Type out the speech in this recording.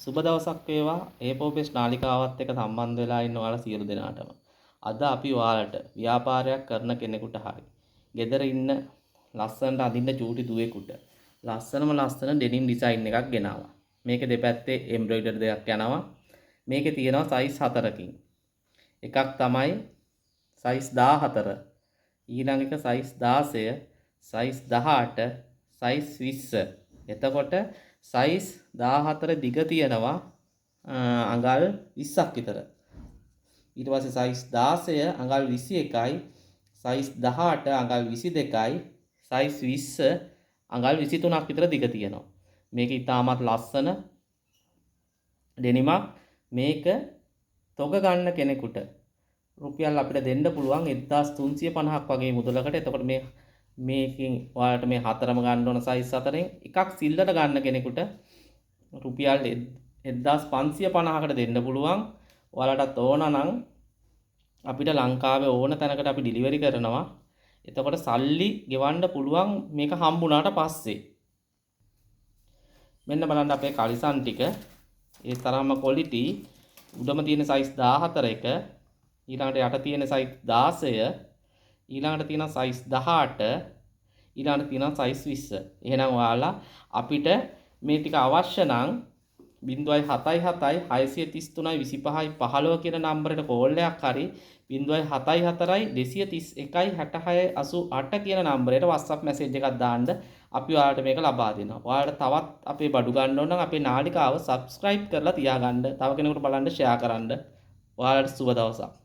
සුබ දවසක් වේවා ඒපෝබේස් නාලිකාවත් එක්ක සම්බන්ධ වෙලා ඉන්න ඔයාලා සියලු දෙනාටම. අද අපි ඔයාලට ව්‍යාපාරයක් කරන කෙනෙකුට හරි ගෙදර ඉන්න ලස්සනට අඳින්න චූටි දුවෙකුට ලස්සනම ලස්සන ඩෙනිම් ඩිසයින් එකක් ගෙනාවා. මේකේ දෙපැත්තේ එම්බ්‍රොයිඩර් දෙකක් යනවා. මේකේ තියෙනවා සයිස් 4කින්. එකක් තමයි සයිස් 14, ඊළඟ එක සයිස් 16, සයිස් 18, සයිස් 20. එතකොට සයිස් 14 දිග තියෙනවා අඟල් 20ක් විතර. ඊට පස්සේ සයිස් 16 අඟල් 21යි, සයිස් 18 අඟල් 22යි, සයිස් 20 අඟල් 23ක් විතර දිග තියෙනවා. මේක ඉතාමත් ලස්සන ඩෙනිමක්. මේක තොග ගන්න කෙනෙකුට රුපියල් අපිට දෙන්න පුළුවන් 1350ක් වගේ මුදලකට. එතකොට මේකෙන් ඔයාලට මේ හතරම ගන්න ඕන සයිස් 4න් එකක් සිල්ලර ගන්න කෙනෙකුට රුපියල් 1550කට දෙන්න පුළුවන්. ඔයාලටත් ඕන නම් අපිට ලංකාවේ ඕන තැනකට අපි ඩිලිවරි කරනවා. එතකොට සල්ලි ගෙවන්න පුළුවන් මේක හම්බුණාට පස්සේ. මෙන්න බලන්න අපේ කලිසම් ටික. ඒ තරම්ම ක්වොලිටි. උඩම තියෙන සයිස් 14 එක, ඊළඟට යට තියෙන සයිස් 16, ඊළඟට තියෙන සයිස් 18, ඊළඟට තියෙන සයිස් 20. එහෙනම් ඔයාලා අපිට මේ ටික අවශ්‍ය නම් 077 633 25 15 කියන නම්බරයට කෝල් එකක් හරි 074 231 66 88 කියන නම්බරයට WhatsApp මැසේජ් එකක් දාන්න. අපි ඔයාලට මේක ලබා දෙනවා. ඔයාලට තවත් අපේ බඩු ගන්න ඕන නම් අපේ නාලිකාව subscribe කරලා තියාගන්න. තව කෙනෙකුට බලන්න share කරන්න. ඔයාලට සුබ දවසක්.